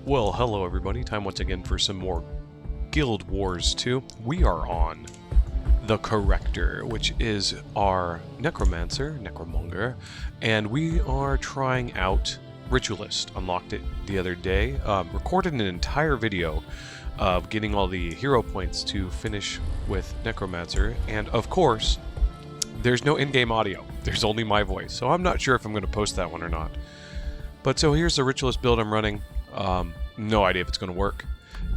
Well, hello everybody. Time once again for some more Guild Wars 2. We are on the Corrector, which is our Necromancer, and we are trying out Ritualist. Unlocked it the other day. Recorded an entire video of getting all the hero points to finish with Necromancer, and of course, there's no in-game audio. There's only my voice, so I'm not sure if I'm going to post that one or not. But so here's the Ritualist build I'm running. No idea if it's going to work.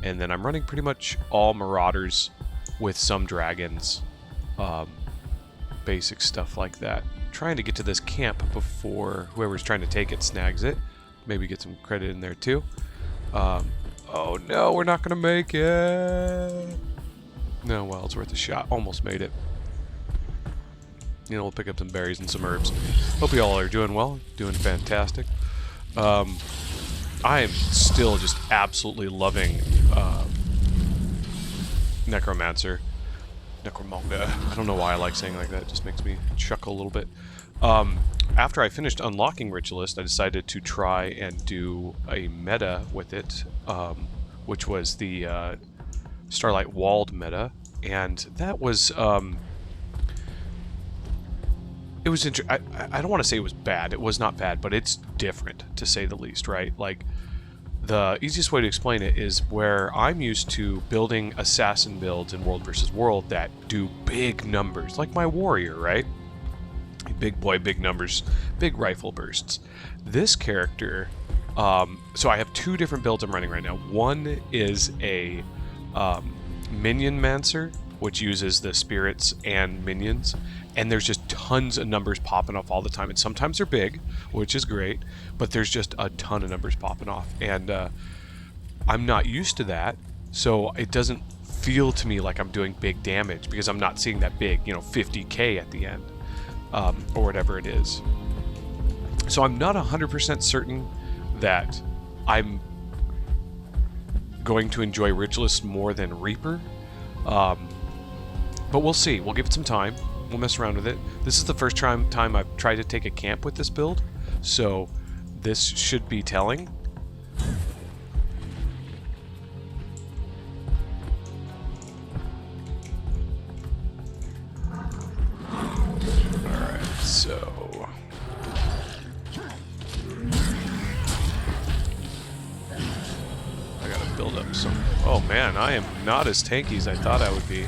And then I'm running pretty much all Marauders with some Dragons. Basic stuff like that. Trying to get to this camp before whoever's trying to take it snags it. Maybe get some credit in there too. Oh no, we're not going to make it. No, well, it's worth a shot. Almost made it. You know, we'll pick up some berries and some herbs. Hope you all are doing well. Doing fantastic. I am still just absolutely loving Necromancer. Necromancer. I don't know why I like saying it like that. It just makes me chuckle a little bit. After I finished unlocking Ritualist, I decided to try and do a meta with it, which was the Starlight Walled meta, and that was it was I don't want to say it was bad. It was not bad, but it's different, to say the least, right? Like, the easiest way to explain it is where I'm used to building assassin builds in World vs. World that do big numbers, like my warrior, right? Big boy, big numbers, big rifle bursts. This character, so I have two different builds I'm running right now. One is a Minion Mancer, which uses the spirits and minions, and there's just tons of numbers popping off all the time, and sometimes they're big, which is great, but there's just a ton of numbers popping off, and I'm not used to that, so it doesn't feel to me like I'm doing big damage, because I'm not seeing that big, you know, 50k at the end, or whatever it is. So I'm not 100% certain that I'm going to enjoy Ritualist more than Reaper, but we'll see. We'll give it some time. We'll mess around with it. This is the first time I've tried to take a camp with this build, so this should be telling. Alright, so... I gotta build up some... Oh man, I am not as tanky as I thought I would be.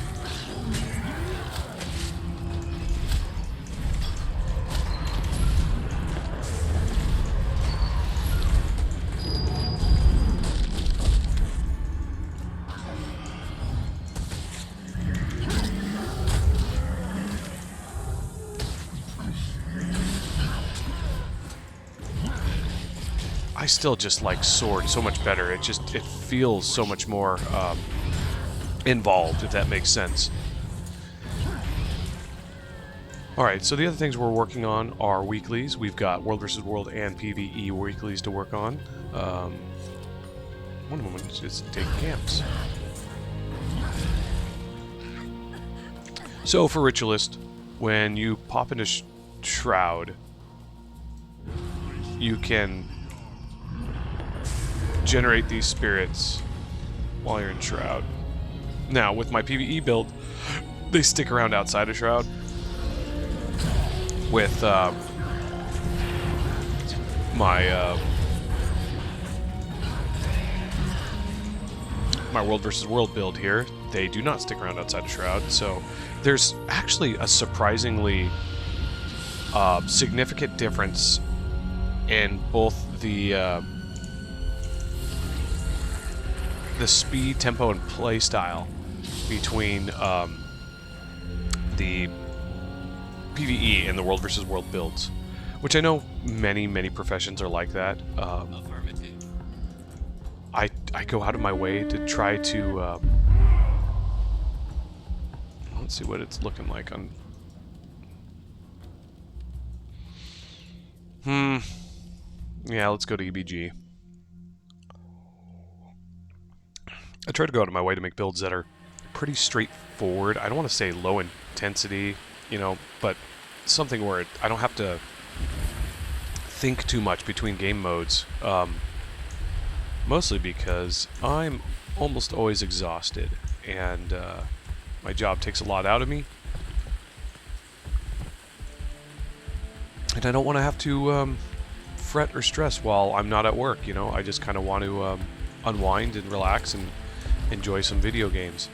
I still just like Sword so much better. It feels so much more involved, if that makes sense. Alright, so the other things we're working on are weeklies. We've got World vs. World and PvE weeklies to work on. One of them is just take camps. So for Ritualist, when you pop into Shroud, you can generate these spirits while you're in Shroud. Now, with my PvE build, they stick around outside of Shroud. With my World vs. World build here, they do not stick around outside of Shroud, so there's actually a surprisingly significant difference in both the speed, tempo, and play style between the PvE and the World vs. World builds, which I know many professions are like that. I go out of my way to try to let's see what it's looking like on. Yeah, let's go to EBG. I try to go out of my way to make builds that are pretty straightforward. I don't want to say low intensity, you know, but something where I don't have to think too much between game modes. Mostly because I'm almost always exhausted, and my job takes a lot out of me. And I don't want to have to fret or stress while I'm not at work, you know? I just kind of want to unwind and relax and enjoy some video games.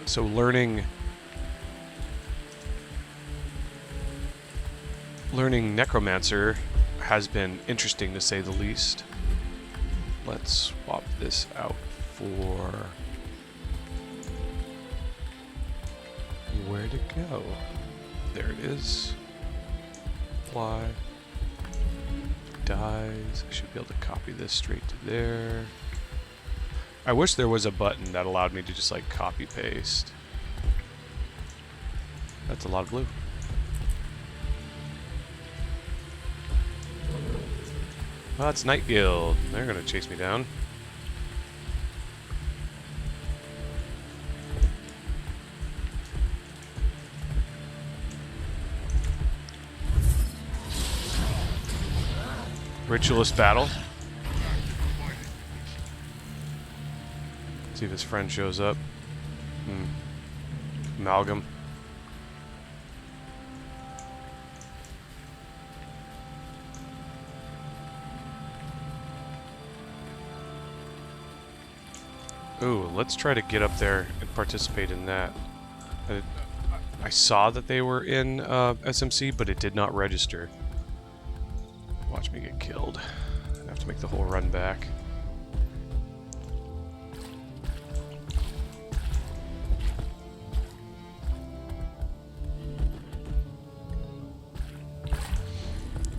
So learning Necromancer has been interesting, to say the least. Let's swap this out for... where'd it go? There it is. Apply. Dies. I should be able to copy this straight to there. I wish there was a button that allowed me to just like copy paste. That's a lot of blue. Oh, it's Night Guild. They're gonna chase me down. Ritualist battle. See if his friend shows up. Amalgam. Ooh, let's try to get up there and participate in that. I saw that they were in SMC, but it did not register. Watch me get killed. I have to make the whole run back.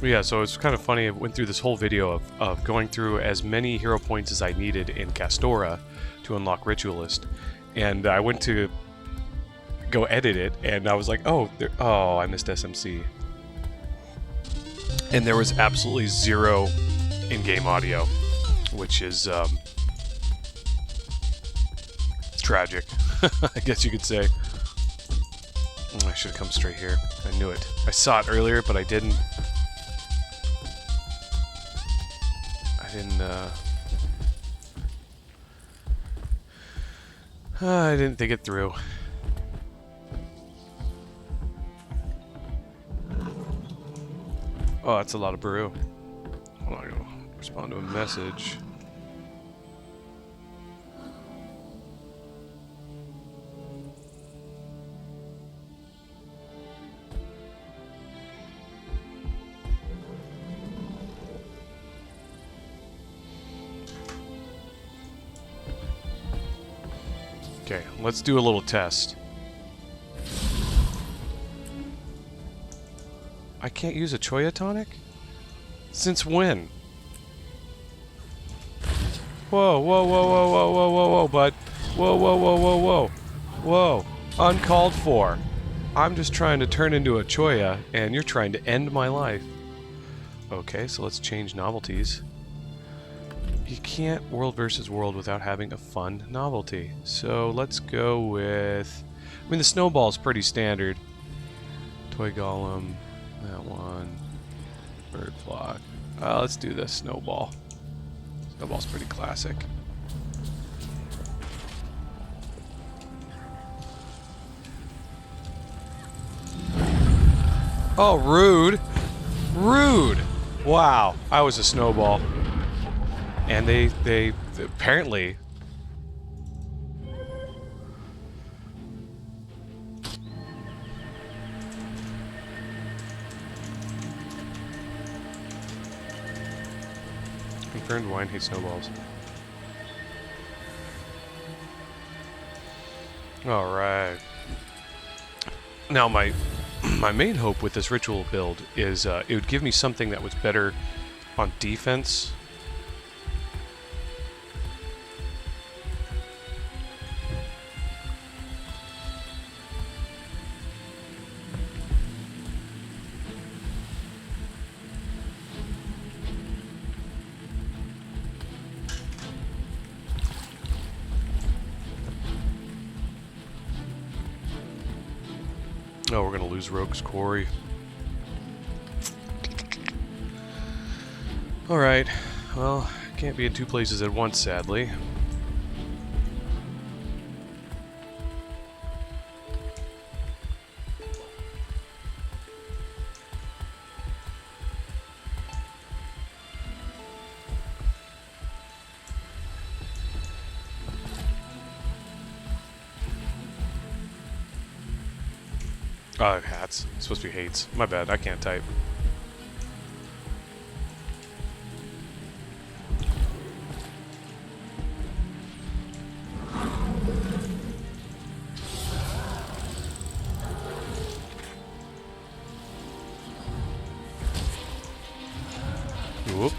Yeah, so it's kind of funny. I went through this whole video of going through as many hero points as I needed in Castora to unlock Ritualist, and I went to go edit it, and I was like, oh, I missed SMC. And there was absolutely zero in-game audio, which is tragic, I guess you could say. I should have come straight here. I knew it. I saw it earlier, but I didn't. I didn't think it through. Oh, that's a lot of brew. Hold on, I'll respond to a message. Okay, let's do a little test. I can't use a Choya tonic? Since when? Whoa, whoa, whoa, whoa, whoa, whoa, whoa, whoa, bud. Whoa, whoa, whoa, whoa, whoa. Whoa. Uncalled for. I'm just trying to turn into a Choya, and you're trying to end my life. Okay, so let's change novelties. You can't world versus world without having a fun novelty. So let's go with... I mean, the snowball's pretty standard. Toy Golem. That one. Bird flock. Let's do the snowball. Snowball's pretty classic. Oh, rude. Rude. Wow. I was a snowball. And they apparently... Confirmed wine hates snowballs. Alright. Now my main hope with this ritual build is it would give me something that was better on defense. Oh, we're gonna lose Rogue's Quarry. Alright, well, Can't be in two places at once, sadly. Hats. It's supposed to be hates. My bad, I can't type. Whoop.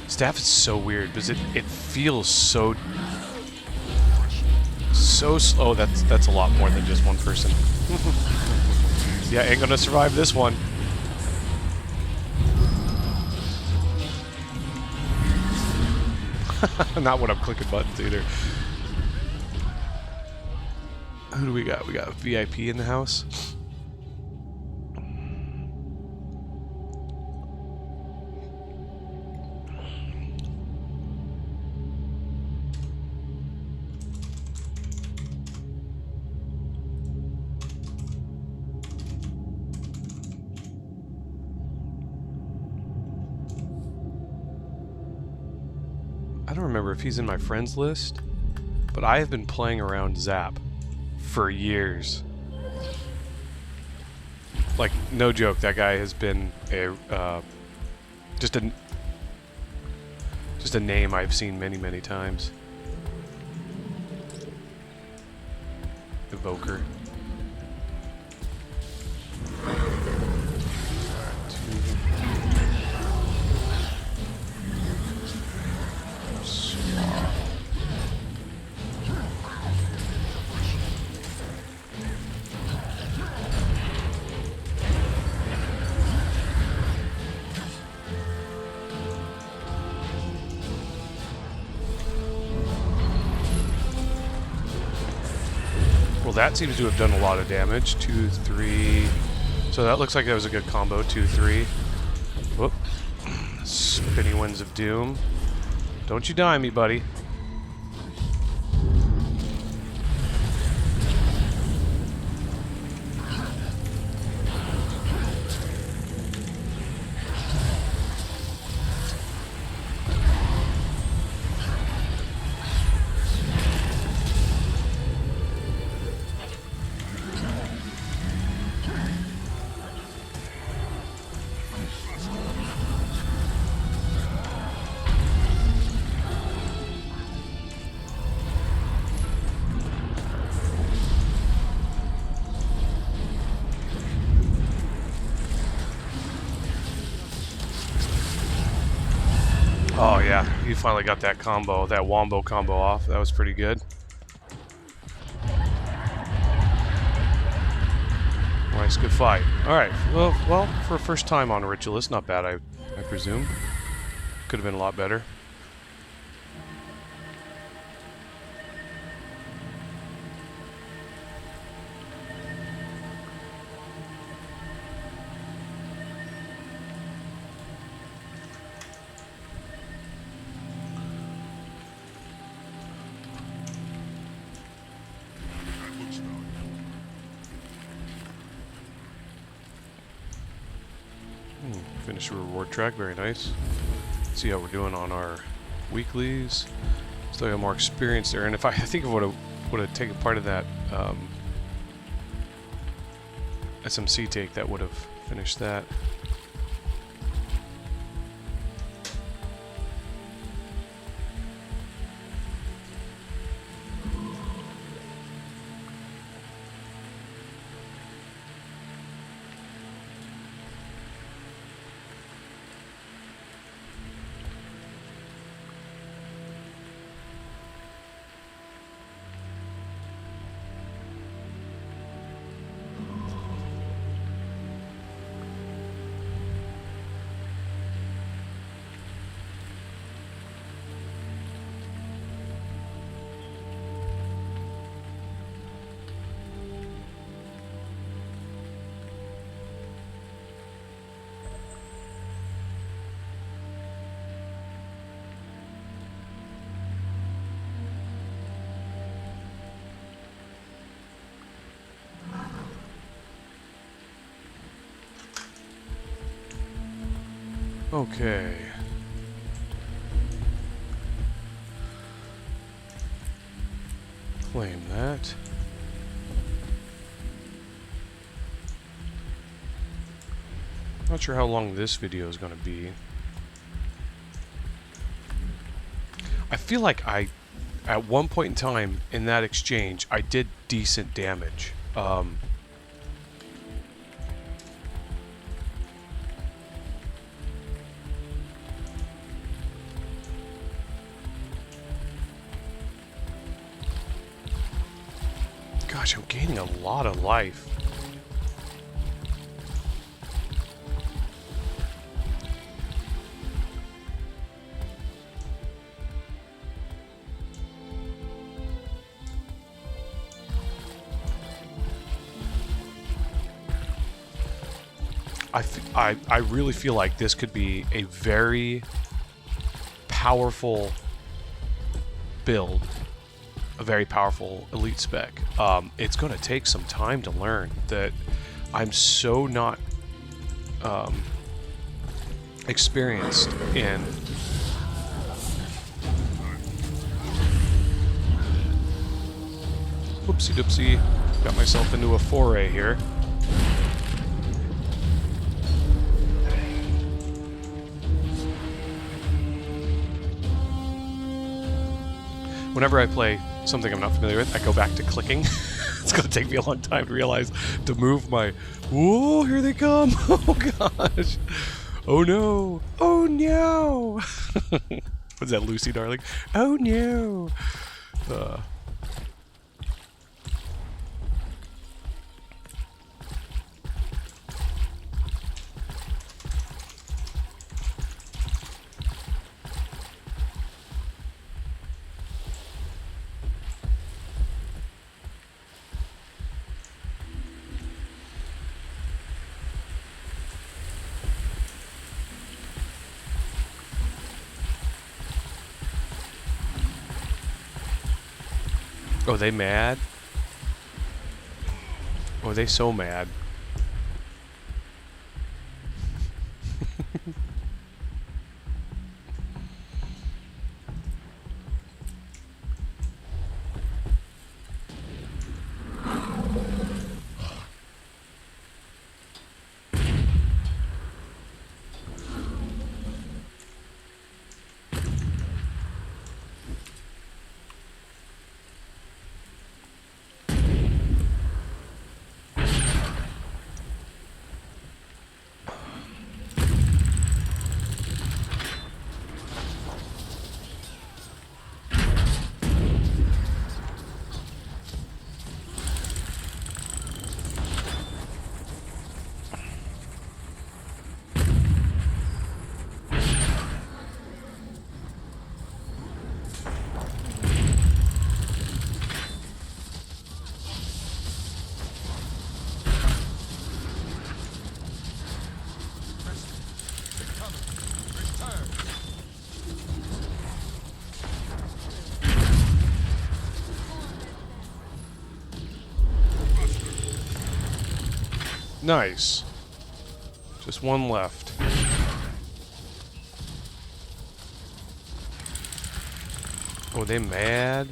Staff is so weird because it feels so slow. Oh, that's a lot more than just one person. Yeah, ain't gonna survive this one. Not when I'm clicking buttons either. Who do we got? We got a VIP in the house. I don't remember if he's in my friends list, but I have been playing around Zap for years. Like, no joke, that guy has been a just a name I've seen many times. Evoker. Well, that seems to have done a lot of damage. 2, 3. So that looks like that was a good combo. 2, 3. Whoop. Spinny Winds of Doom. Don't you die me, buddy. Oh yeah, you finally got that combo, that wombo combo off. That was pretty good. Nice, good fight. Alright, well, for a first time on Ritualist, not bad, I presume. Could have been a lot better. Finish the reward track, very nice. See how we're doing on our weeklies. Still got more experience there, and if I think I would have taken part of that SMC Take, that would have finished that. Okay. Claim that. Not sure how long this video is going to be. I feel like at one point in time in that exchange, I did decent damage. Gosh, I'm gaining a lot of life. I really feel like this could be a very powerful build, a very powerful elite spec. It's going to take some time to learn that I'm so not experienced in. Whoopsie doopsie, got myself into a foray here. Whenever I play something I'm not familiar with, I go back to clicking. It's going to take me a long time to realize to move my... Whoa, here they come! Oh gosh! Oh no! Oh no! What's that, Lucy, darling? Oh no! Oh, they mad? Oh, they so mad. Nice. Just one left. Oh, they mad?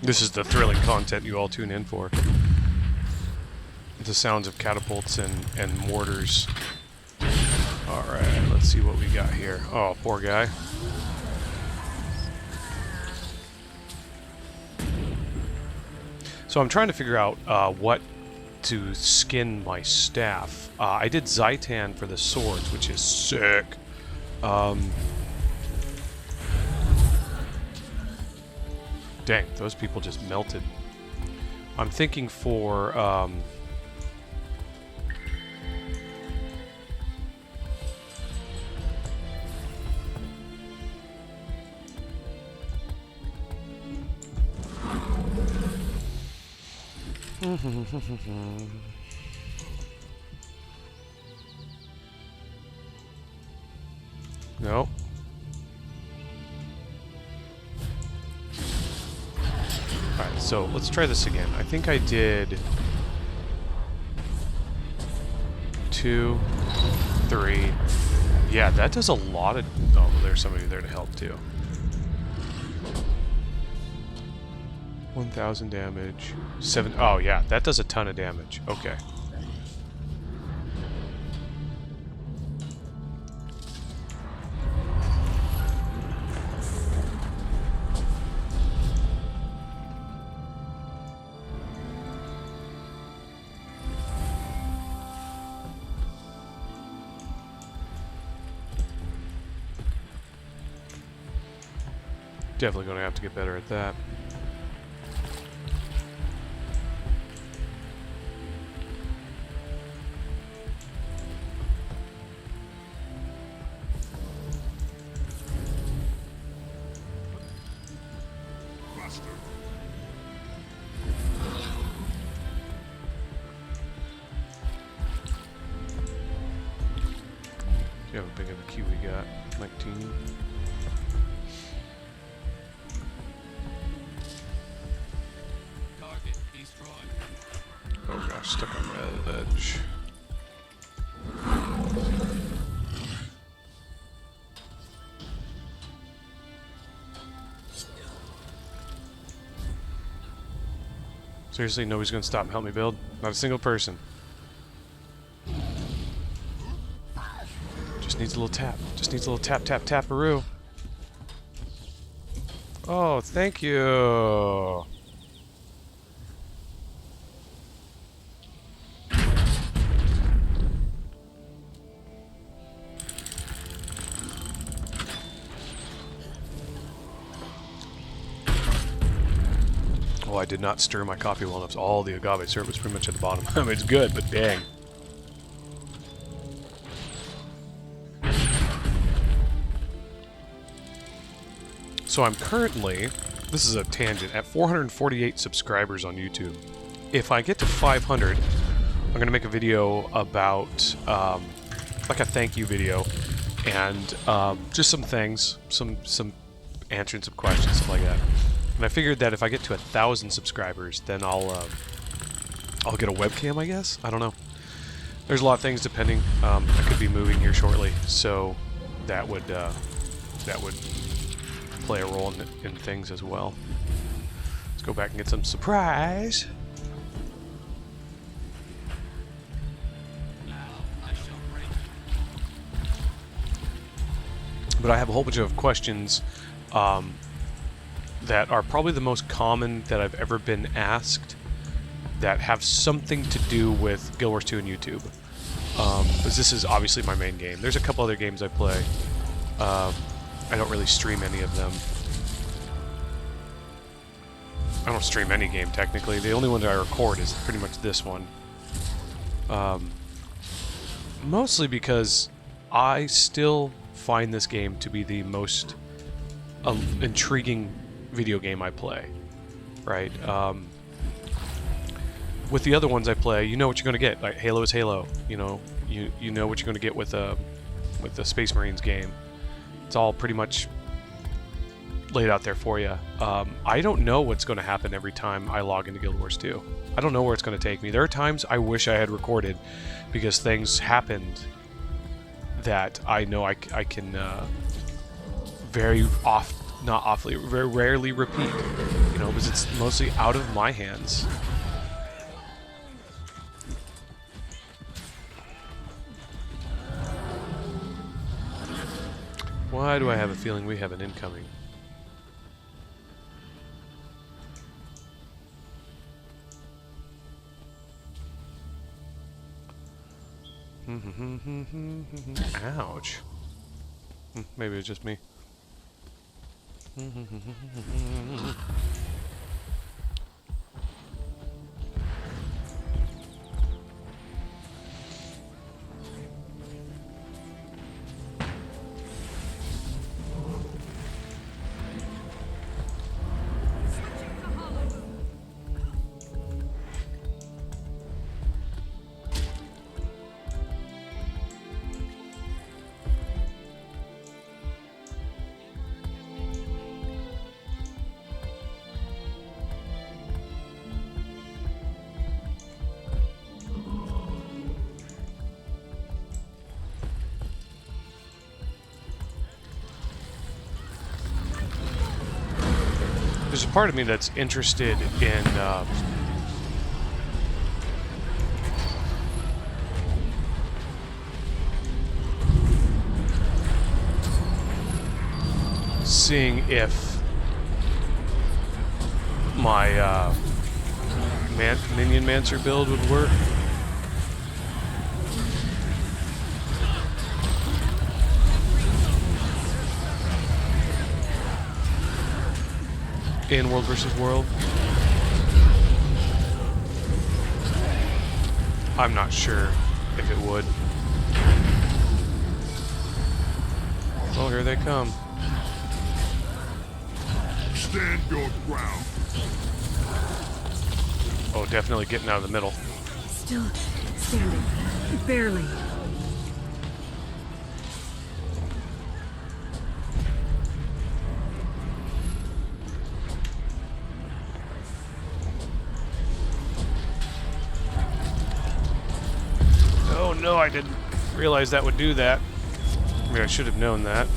This is the thrilling content you all tune in for. The sounds of catapults and mortars. Alright, let's see what we got here. Oh, poor guy. So I'm trying to figure out what to skin my staff. I did Zaitan for the swords, which is sick. Dang, those people just melted. I'm thinking for, no. Alright, so let's try this again. I think I did 2, 3. Yeah, that does a lot of... Oh, there's somebody there to help too. 1,000 damage. 7... Oh, yeah, that does a ton of damage. Okay. Definitely going to have to get better at that. Do you have a big of a queue we got? 19. Oh gosh, stuck on the edge. Seriously, nobody's gonna stop and help me build? Not a single person. Just needs a little tap. Just needs a little tap, tap, tap-a-roo. Oh, thank you. Oh, I did not stir my coffee well enough. So all the agave syrup was pretty much at the bottom. I mean, it's good, but dang. So I'm currently, this is a tangent, at 448 subscribers on YouTube. If I get to 500, I'm going to make a video about, like a thank you video, and just some things, some answering some questions, stuff like that. And I figured that if I get to 1,000 subscribers, then I'll get a webcam, I guess? I don't know. There's a lot of things depending. I could be moving here shortly, so that would play a role in things as well. Let's go back and get some surprise. But I have a whole bunch of questions that are probably the most common that I've ever been asked that have something to do with Guild Wars 2 and YouTube. Because this is obviously my main game. There's a couple other games I play. I don't really stream any of them. I don't stream any game, technically. The only one that I record is pretty much this one. Mostly because I still find this game to be the most intriguing video game I play, right? With the other ones I play, you know what you're going to get. Like Halo is Halo. You know, you know what you're going to get with the Space Marines game. It's all pretty much laid out there for you. I don't know what's going to happen every time I log into Guild Wars 2. I don't know where it's going to take me. There are times I wish I had recorded because things happened that I know I can very rarely repeat, you know, because it's mostly out of my hands. Why do I have a feeling we have an incoming? Ouch. Maybe it's just me. part of me that's interested in seeing if my Minion Mancer build would work. In World vs. World. I'm not sure if it would. Oh, here they come. Stand your ground. Oh, definitely getting out of the middle. Still standing. Barely. Oh no, I didn't realize that would do that. I mean, I should have known that.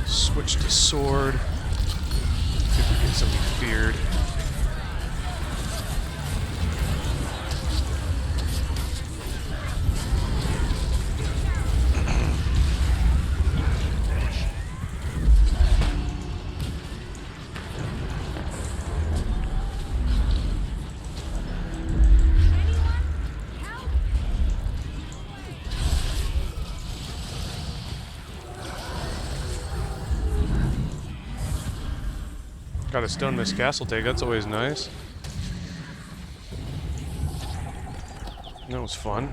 Switch to sword. See if we get something feared. Got a stone miss castle take, that's always nice. That was fun.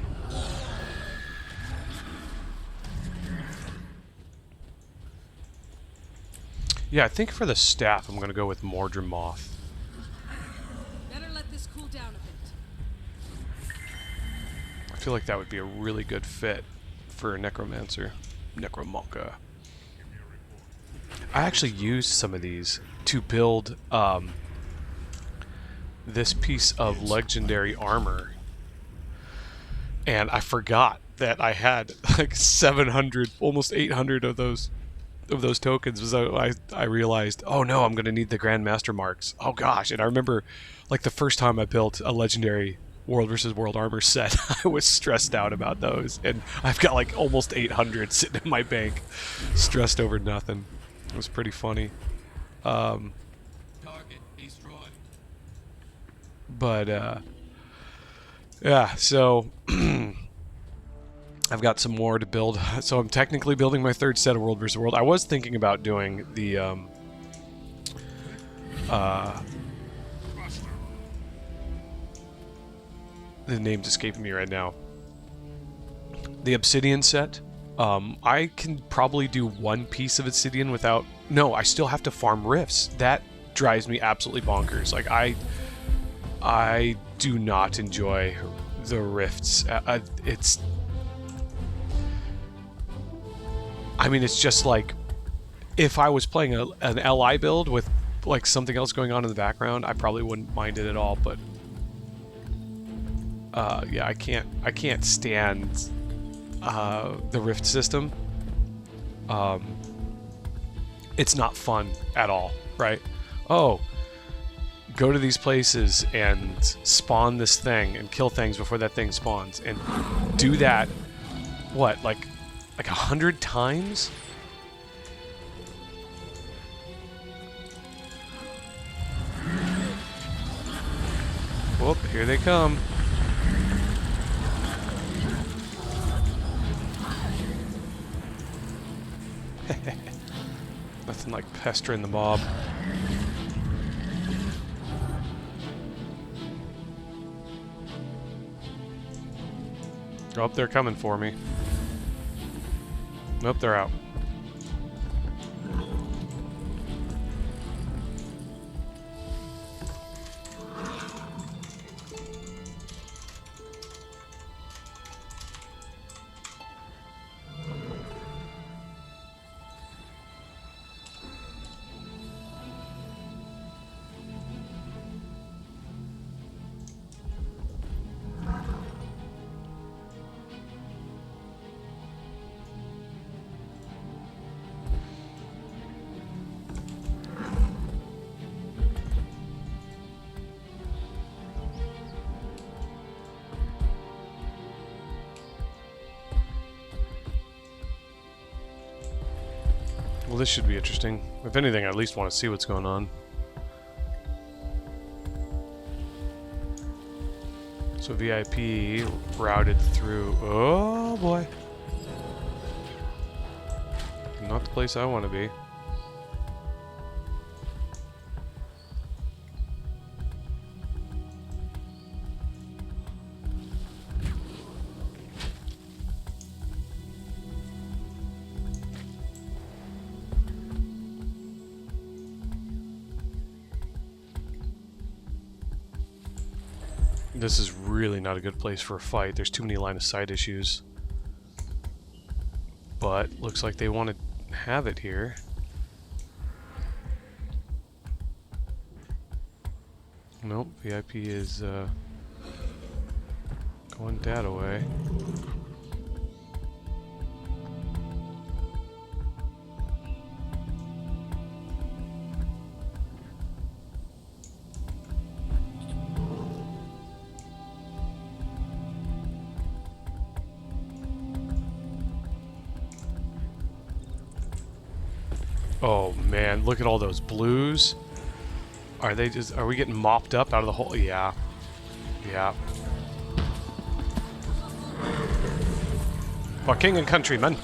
Yeah, I think for the staff I'm gonna go with Mordred Moth. Better let this cool down a bit. I feel like that would be a really good fit for a Necromancer. Necromancer. I actually used some of these to build this piece of legendary armor, and I forgot that I had like 700, almost 800 of those tokens. So I realized, oh no, I'm gonna need the Grandmaster marks. Oh gosh. And I remember like the first time I built a legendary World vs. World armor set, I was stressed out about those, and I've got like almost 800 sitting in my bank, stressed over nothing. It was pretty funny. Target destroyed. But yeah, so I've got some more to build. So I'm technically building my third set of World vs. World. I was thinking about doing the name's escaping me right now. The Obsidian set. I can probably do one piece of Obsidian without... No, I still have to farm rifts. That drives me absolutely bonkers. Like, I do not enjoy the rifts. It's... I mean, it's just like... If I was playing an LI build with, like, something else going on in the background, I probably wouldn't mind it at all, but... yeah, I can't stand... the rift system. It's not fun at all, right? Oh, go to these places and spawn this thing and kill things before that thing spawns, and do that, what, like 100 times? Whoop, here they come. Nothing like pestering the mob. Oh, they're coming for me. Nope, they're out. Well, this should be interesting. If anything, I at least want to see what's going on. So VIP routed through... Oh, boy. Not the place I want to be. This is really not a good place for a fight. There's too many line of sight issues. But looks like they want to have it here. Nope, VIP is going that away. Oh man, look at all those blues. Are we getting mopped up out of the hole? Yeah. Yeah. For king and countryman.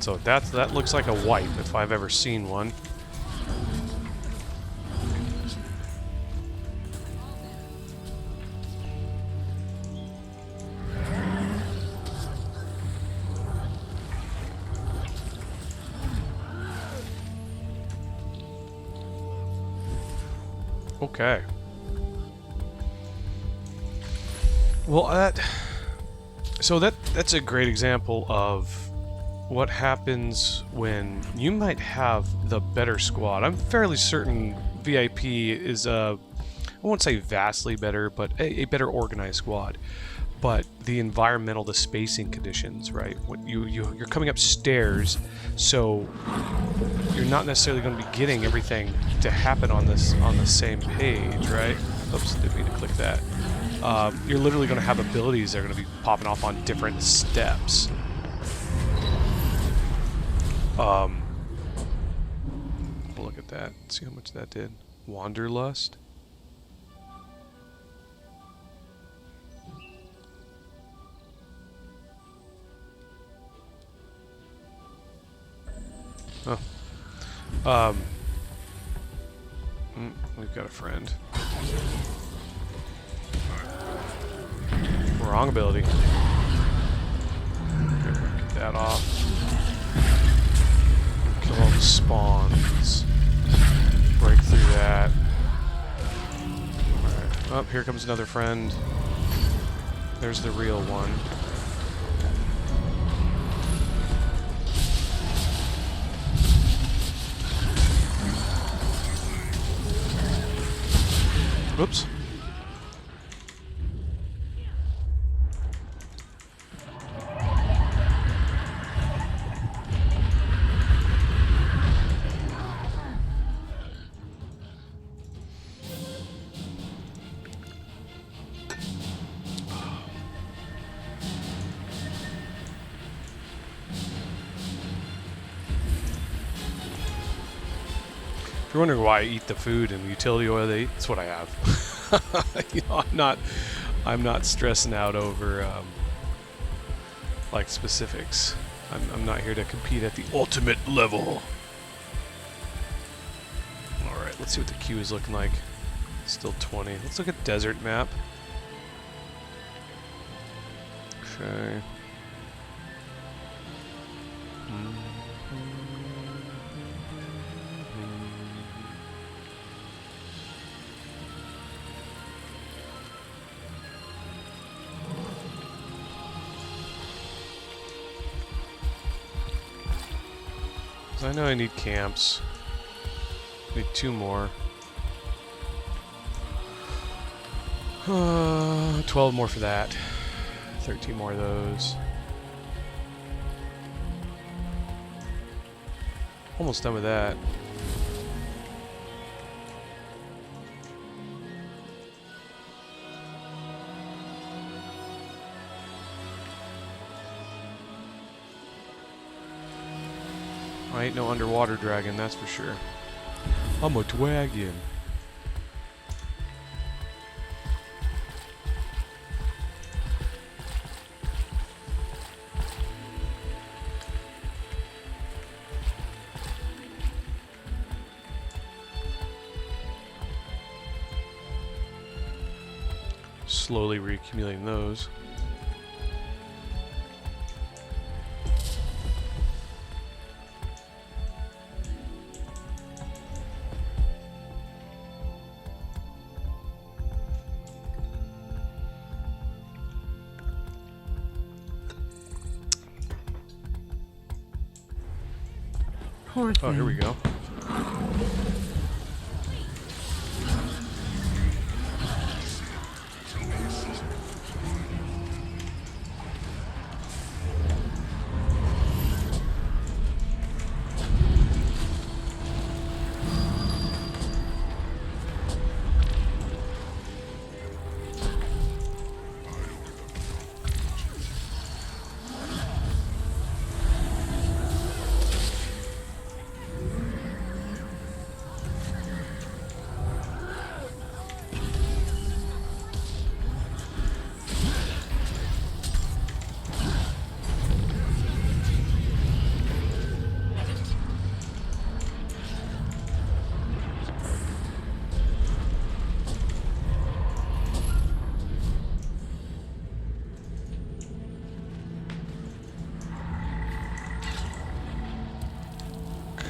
Oh, that looks like a wipe if I've ever seen one. Okay. Well, that's a great example of what happens when you might have the better squad. I'm fairly certain VIP is I won't say vastly better, but a better organized squad. But the environmental, the spacing conditions, right? When you're coming upstairs, so you're not necessarily going to be getting everything to happen on the same page, right? Oops, didn't mean to click that. You're literally going to have abilities that are going to be popping off on different steps. Look at that. Let's see how much that did. Wanderlust. Oh. We've got a friend. Wrong ability. Okay, get that off. Kill all the spawns. Break through that. Alright. Oh, here comes another friend. There's the real one. Whoops. If you're wondering why I eat the food and the utility oil they eat, that's what I have. You know, I'm not stressing out over like specifics. I'm not here to compete at the ultimate level. All right, let's see what the queue is looking like. Still 20. Let's look at desert map. Okay. I know I need camps. Need 2 more. 12 more for that. 13 more of those. Almost done with that. I ain't no underwater dragon, that's for sure. I'm a dragon. Slowly reaccumulating those. Poor Oh, here we thing. go.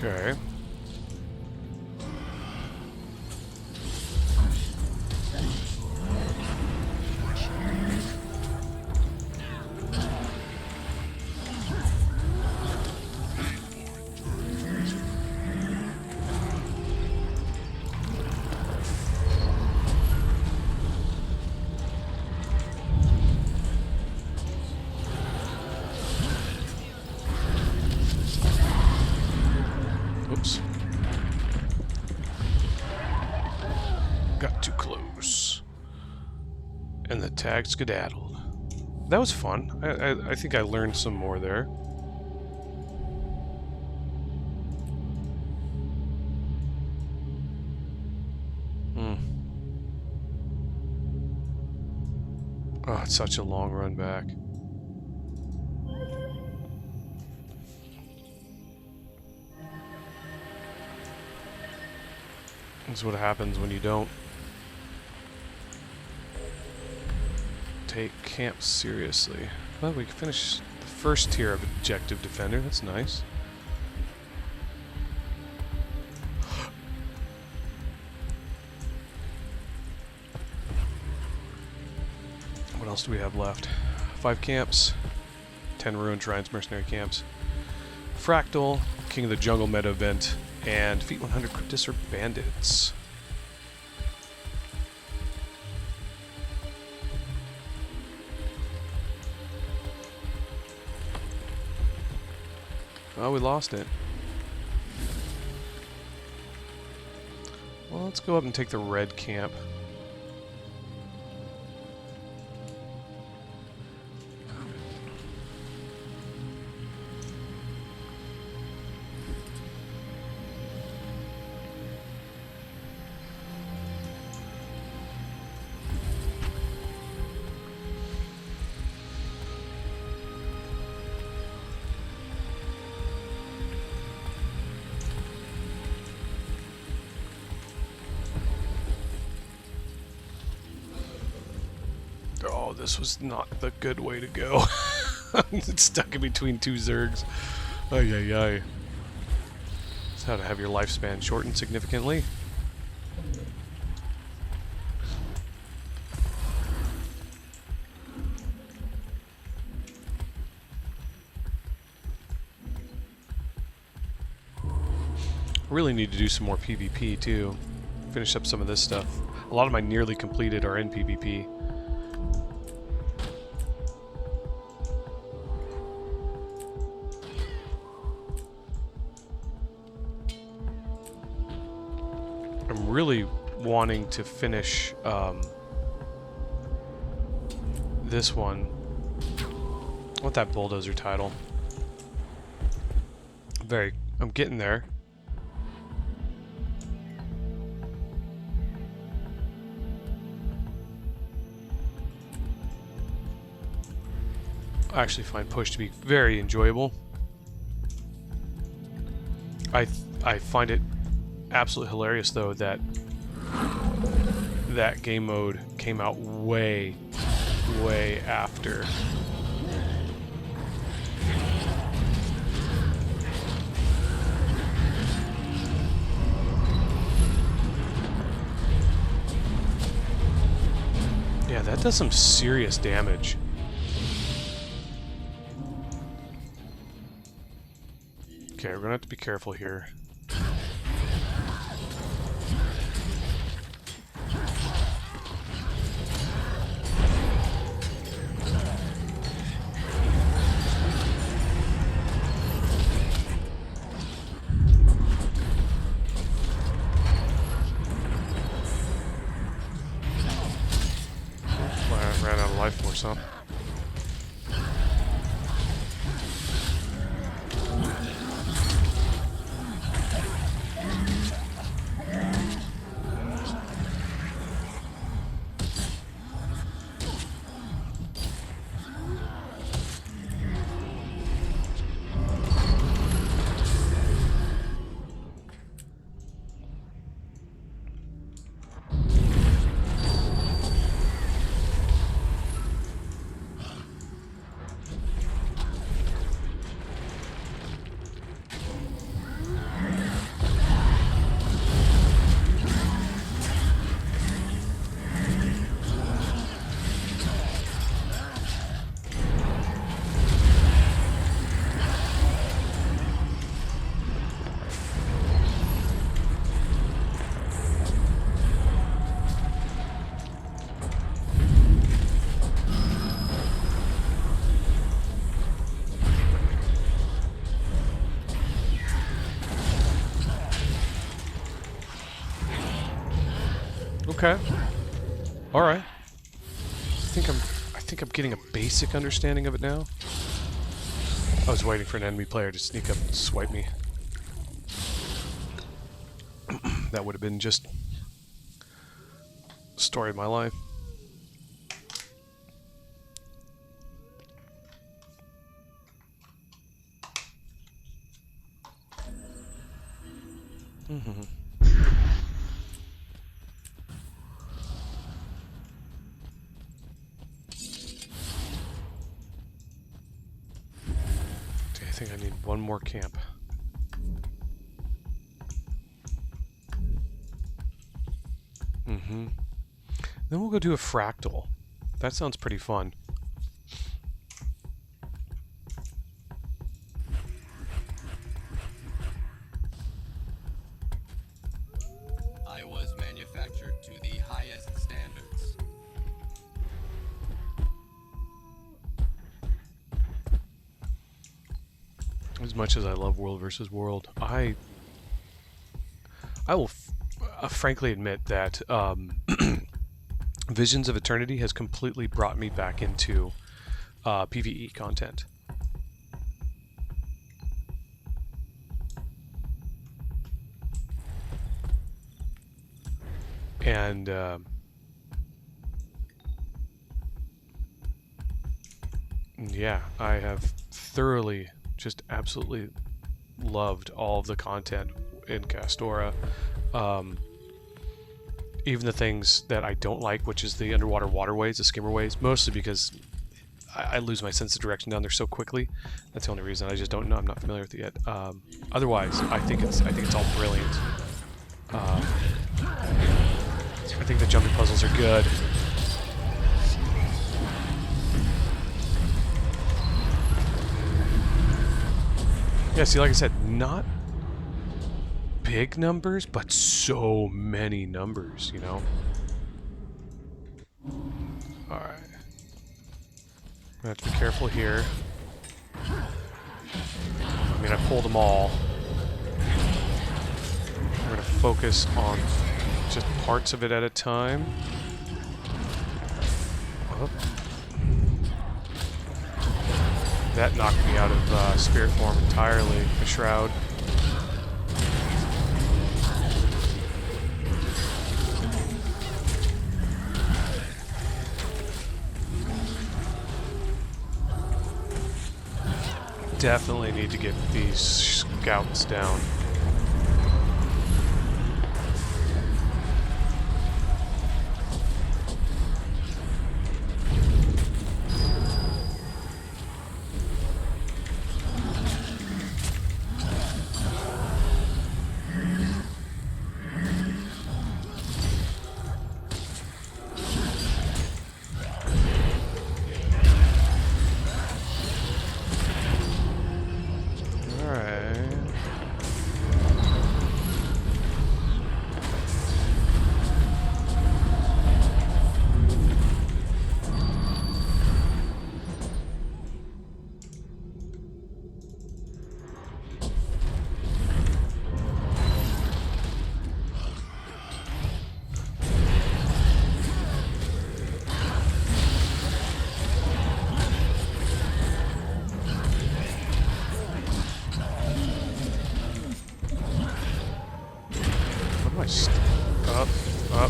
Okay. Oops. Got too close. And the tag skedaddled. That was fun. I think I learned some more there. Oh, it's such a long run back. That's what happens when you don't take camp seriously. Well, we finished the first tier of Objective Defender. That's nice. What else do we have left? 5 camps, 10 Ruined Shrines Mercenary camps, Fractal, King of the Jungle meta event, and defeat 100 Cryptis or Bandits. Oh, we lost it. Well, let's go up and take the red camp. Oh, this was not the good way to go. It's stuck in between 2 Zergs. Ay, ay, ay. It's how to have your lifespan shortened significantly. Really need to do some more PvP too. Finish up some of this stuff. A lot of my nearly completed are in PvP. I'm really wanting to finish this one. I want that bulldozer title. I'm getting there. I actually find push to be very enjoyable. I find it absolutely hilarious though that that game mode came out way after. Yeah, that does some serious damage. Okay, we're gonna have to be careful here. Ran out of life force, huh? Okay. All right. I think I'm getting a basic understanding of it now. I was waiting for an enemy player to sneak up and swipe me. That would have been just the story of my life. I think I need one more camp. Then we'll go do a fractal. That sounds pretty fun. I was manufactured to the highest standards. As much as I love World versus World, I will frankly admit that Visions of Eternity has completely brought me back into PvE content. And yeah, I have thoroughly, just absolutely loved all of the content in Castora. Even the things that I don't like, which is the underwater waterways, the skimmerways, mostly because I lose my sense of direction down there so quickly. That's the only reason. I just don't know. I'm not familiar with it yet. Otherwise, I think it's all brilliant. I think the jumping puzzles are good. Yeah, see, like I said, not big numbers, but so many numbers, you know? Alright. I have to be careful here. I mean, I pulled them all. We're going to focus on just parts of it at a time. Oh. That knocked me out of spirit form entirely. The shroud. Definitely need to get these scouts down.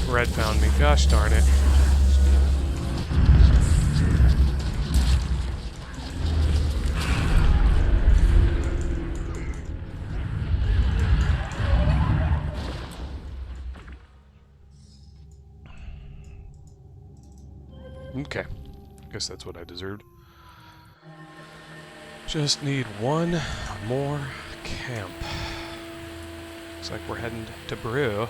Red found me. Gosh darn it. Okay. Guess that's what I deserved. Just need one more camp. Looks like we're heading to Brew.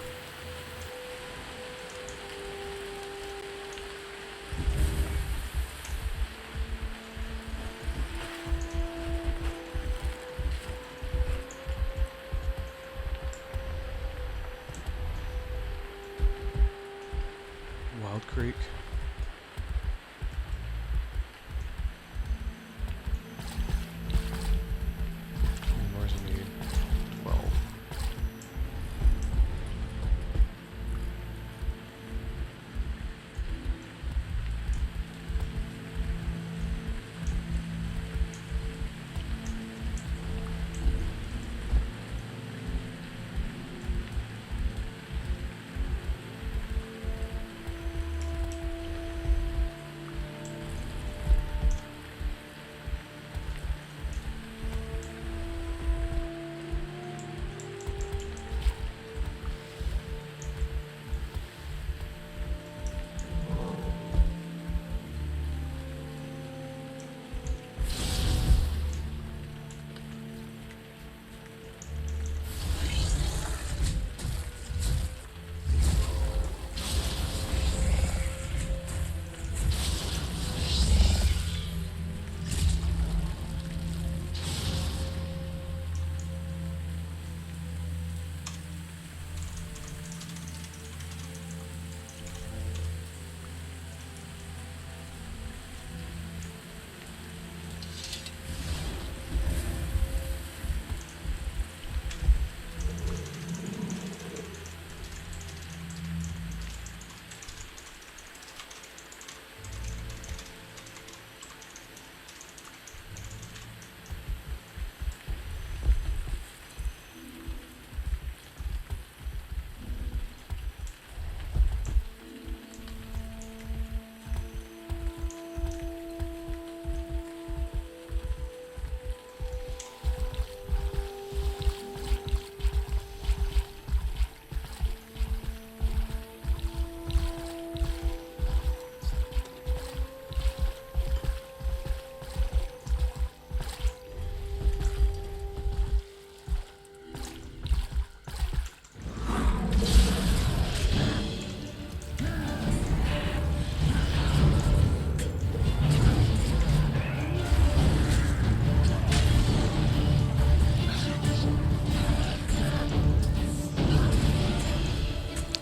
Wild Creek. How many more does it need? 12.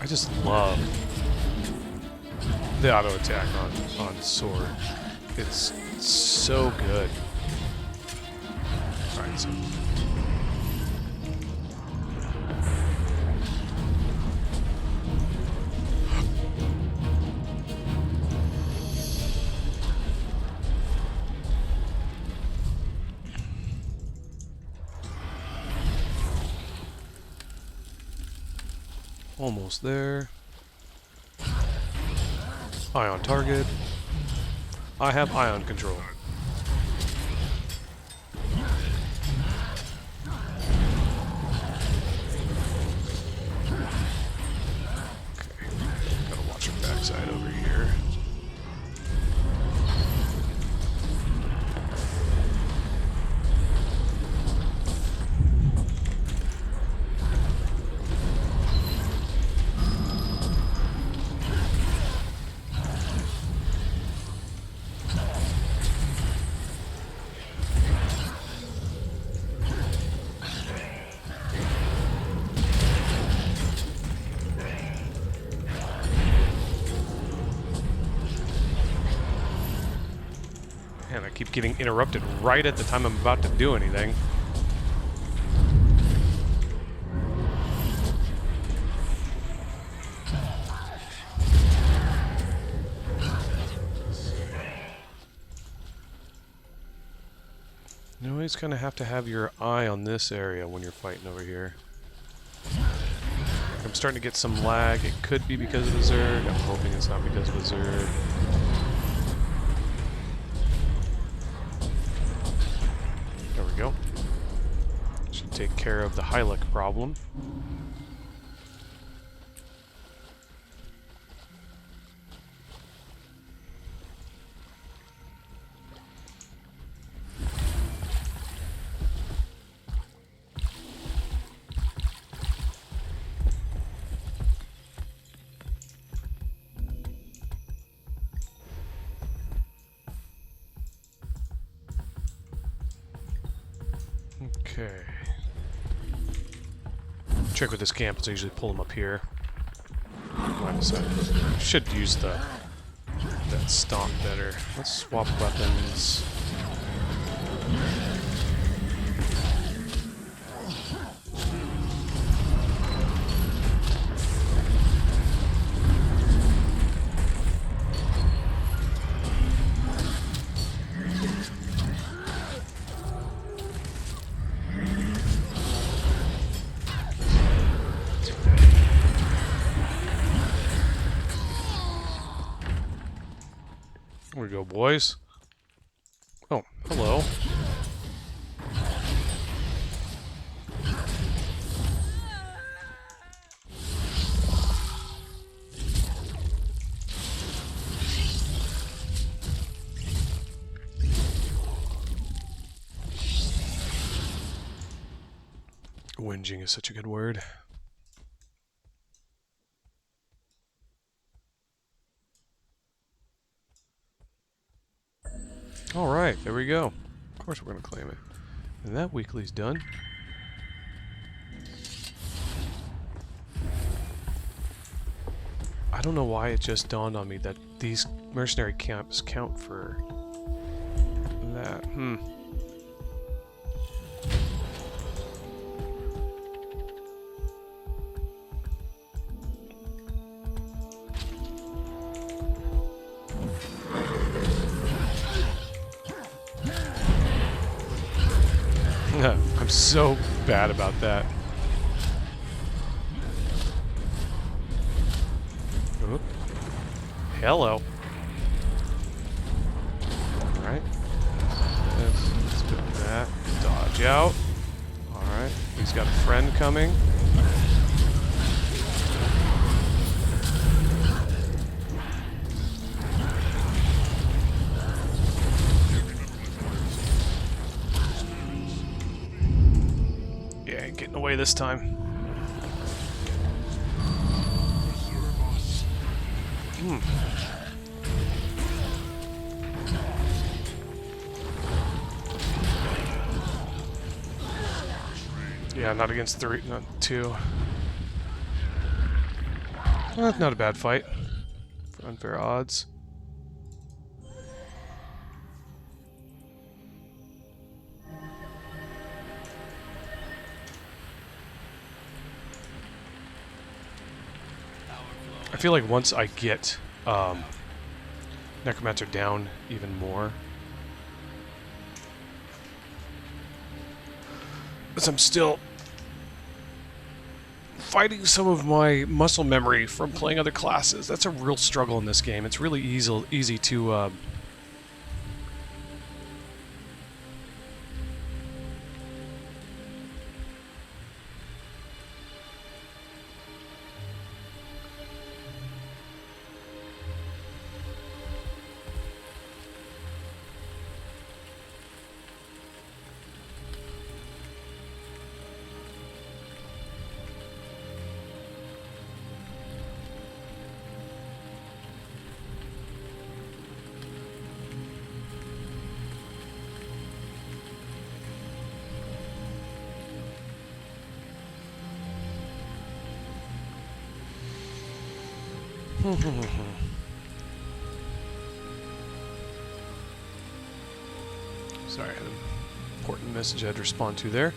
I just love the auto attack on sword. It's so good. Alright, so Almost there. Eye on target. I have ion control. Okay. Gotta watch her backside over here. Man, I keep getting interrupted right at the time I'm about to do anything. You always kind of have to have your eye on this area when you're fighting over here. I'm starting to get some lag. It could be because of the Zerg. I'm hoping it's not because of the Zerg. There we go. Should take care of the Hylic problem. Okay. Check with this camp, so I usually pull them up here. Should use that stomp better. Let's swap weapons. There we go, boys. Oh, hello. Whinging is such a good word. Alright, there we go. Of course we're going to claim it. And that weekly's done. I don't know why it just dawned on me that these mercenary camps count for that. I'm so bad about that. Oop. Hello. Alright. Let's do that. Dodge out. Alright. He's got a friend coming. Getting away this time. Yeah, not against three, not two. Well, not a bad fight for unfair odds. I feel like once I get Necromancer down even more, because I'm still fighting some of my muscle memory from playing other classes. That's a real struggle in this game. It's really easy to... Sorry, I had an important message I had to respond to there.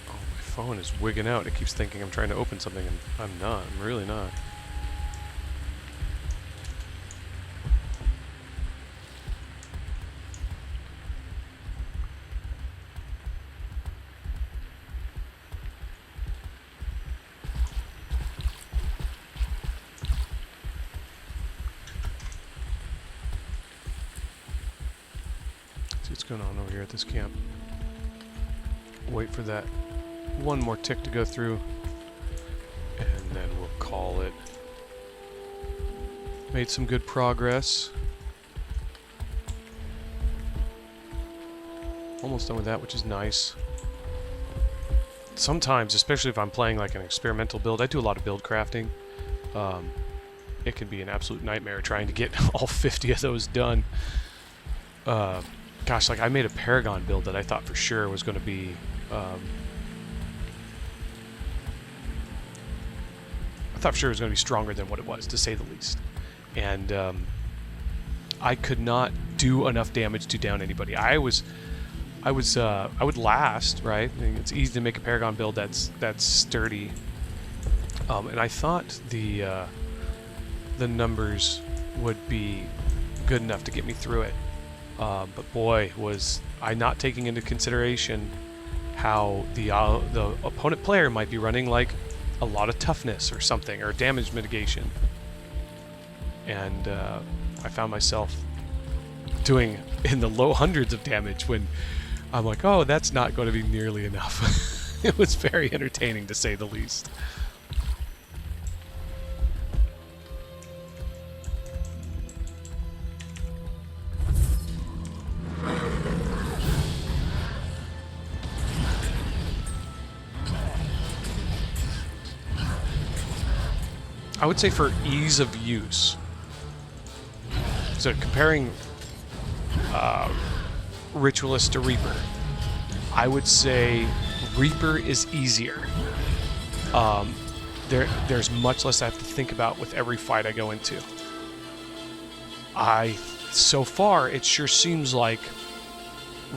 Oh, my phone is wigging out. It keeps thinking I'm trying to open something, and I'm not. I'm really not. What's going on over here at this camp? Wait for that one more tick to go through, and then we'll call it. Made some good progress. Almost done with that, which is nice. Sometimes, especially if I'm playing like an experimental build, I do a lot of build crafting. It can be an absolute nightmare trying to get all 50 of those done. Gosh, like I made a Paragon build that I thought for sure was going to be stronger than what it was, to say the least. And I could not do enough damage to down anybody. I would last, right? I mean, it's easy to make a Paragon build that's sturdy. And I thought the numbers would be good enough to get me through it. But boy, was I not taking into consideration how the opponent player might be running like a lot of toughness or something, or damage mitigation. And I found myself doing in the low hundreds of damage when I'm like, oh, that's not going to be nearly enough. It was very entertaining, to say the least. I would say for ease of use. So comparing Ritualist to Reaper, I would say Reaper is easier. There's much less I have to think about with every fight I go into. So far, it sure seems like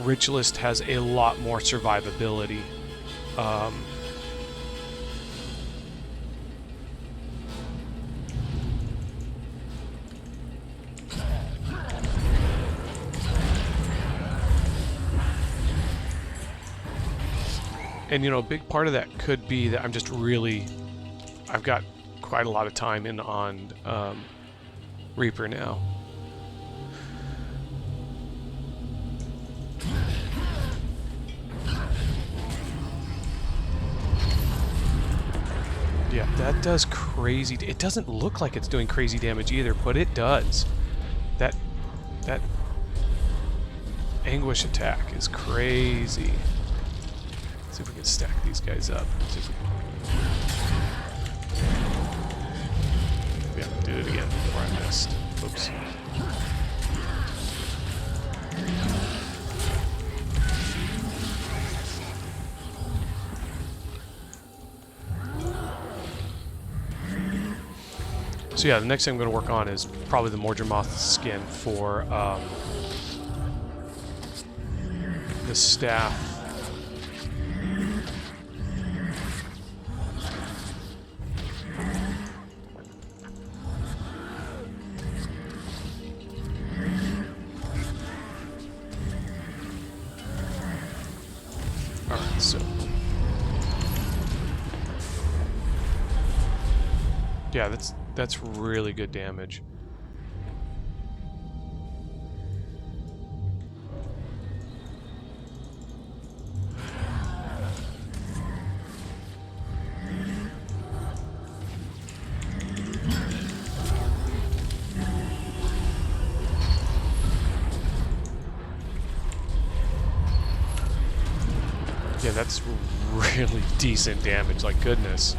Ritualist has a lot more survivability. And, you know, a big part of that could be that I've got quite a lot of time in on Reaper now. Yeah, that does crazy. It doesn't look like it's doing crazy damage either, but it does. That anguish attack is crazy. See if we can stack these guys up. See if we can... Yeah, do it again before I missed. Oops. So yeah, the next thing I'm going to work on is probably the Mordremoth skin for the staff. Alright, so... yeah, that's really good damage. Yeah, that's really decent damage, like goodness.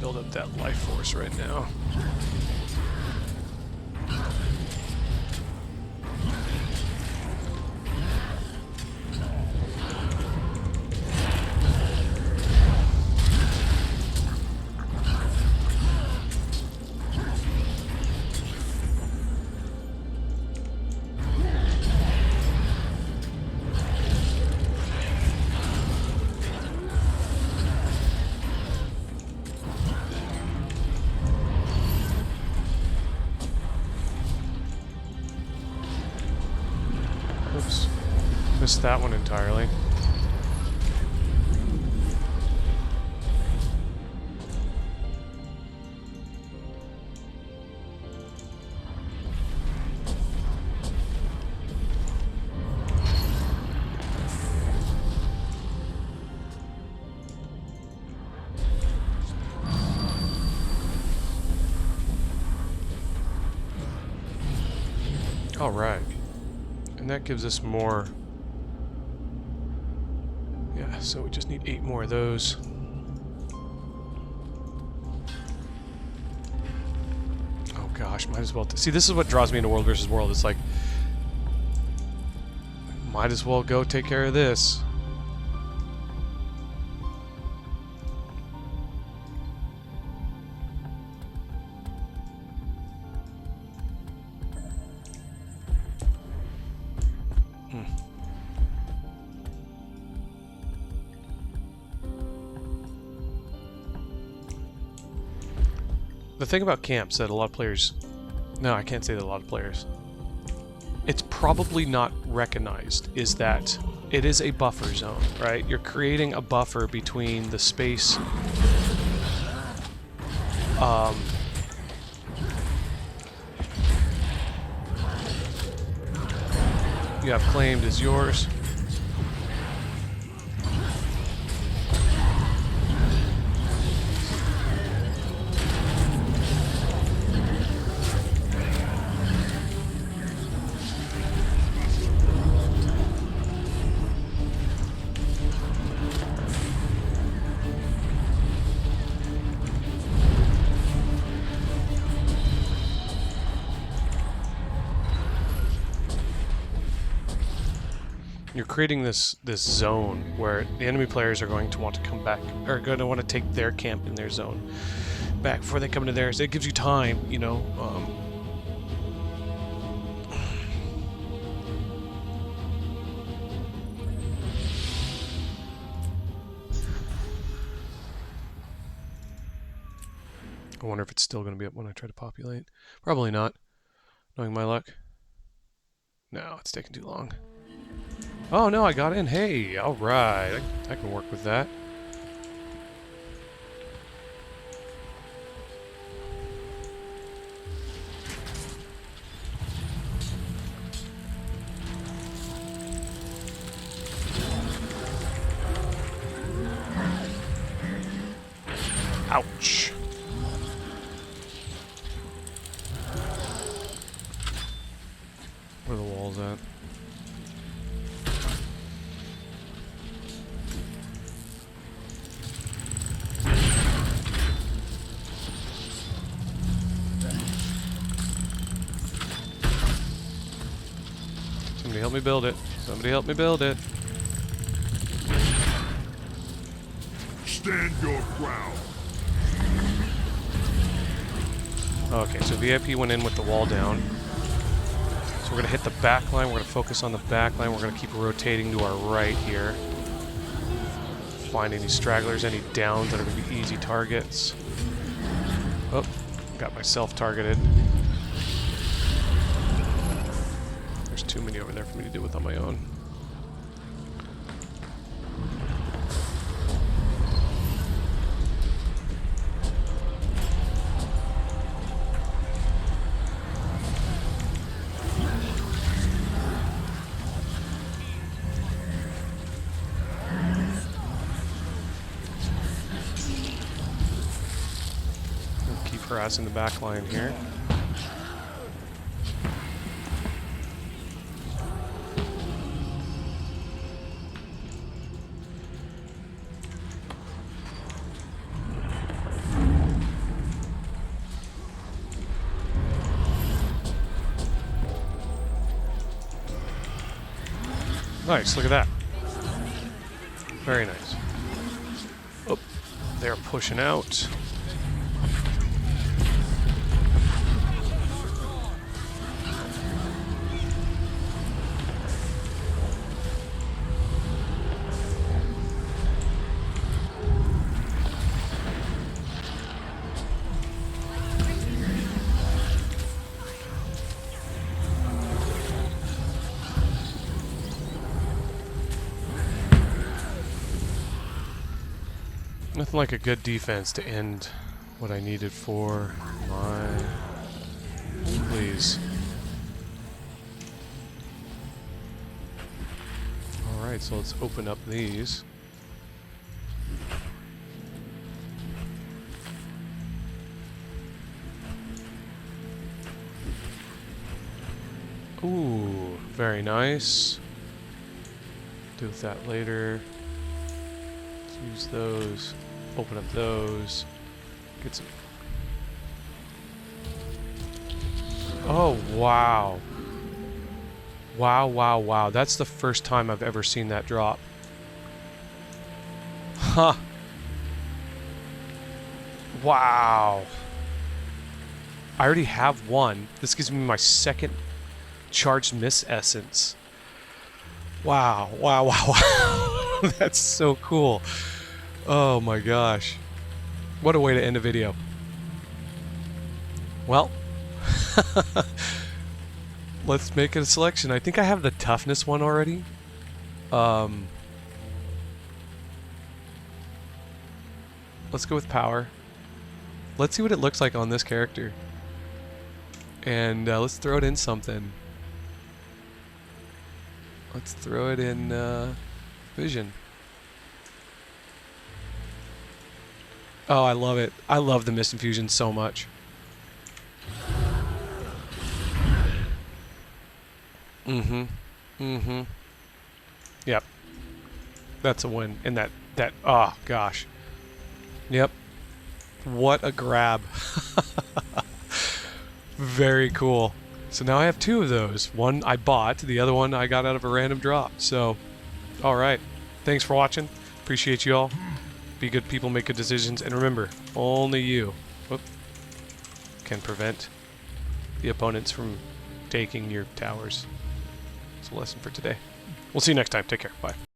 Build up that life force right now. Oops. Missed that one entirely. All right. And that gives us more. Yeah, so we just need 8 more of those. Oh gosh, might as well. See, this is what draws me into World versus World. It's like, might as well go take care of this. The thing about camps that a lot of players... No, I can't say that a lot of players. It's probably not recognized is that it is a buffer zone, right? You're creating a buffer between the space... you have claimed as yours. You're creating this zone where the enemy players are going to want to come back, are going to want to take their camp in their zone back before they come into theirs. It gives you time, you know. I wonder if it's still going to be up when I try to populate. Probably not, knowing my luck. No, it's taking too long. Oh no, I got in. Hey, alright. I can work with that. Ouch. Where are the walls at? Somebody help me build it. Somebody help me build it. Stand your ground. Okay, so VIP went in with the wall down. So we're going to hit the back line. We're going to focus on the back line. We're going to keep rotating to our right here. Find any stragglers, any downs that are going to be easy targets. Oh, got myself targeted. There's too many over there for me to deal with on my own. Harassing the back line here. Nice, look at that. Very nice. Oh, they're pushing out. Nothing like a good defense to end what I needed for my... Please. Alright, so let's open up these. Ooh, very nice. Deal with that later. Let's use those. Open up those. Get some. Oh, wow. Wow, wow, wow. That's the first time I've ever seen that drop. Huh. Wow. I already have one. This gives me my second charged miss essence. Wow, wow, wow, wow. That's so cool. Oh my gosh. What a way to end a video. Well, let's make a selection. I think I have the toughness one already. Let's go with power. Let's see what it looks like on this character. And let's throw it in something. Let's throw it in vision. Oh, I love it. I love the Mist Infusion so much. Yep. That's a win. And that, oh gosh. Yep. What a grab. Very cool. So now I have two of those. One I bought, the other one I got out of a random drop. So, alright. Thanks for watching. Appreciate you all. Be good people, make good decisions, and remember, only you can prevent the opponents from taking your towers. It's a lesson for today. We'll see you next time. Take care. Bye.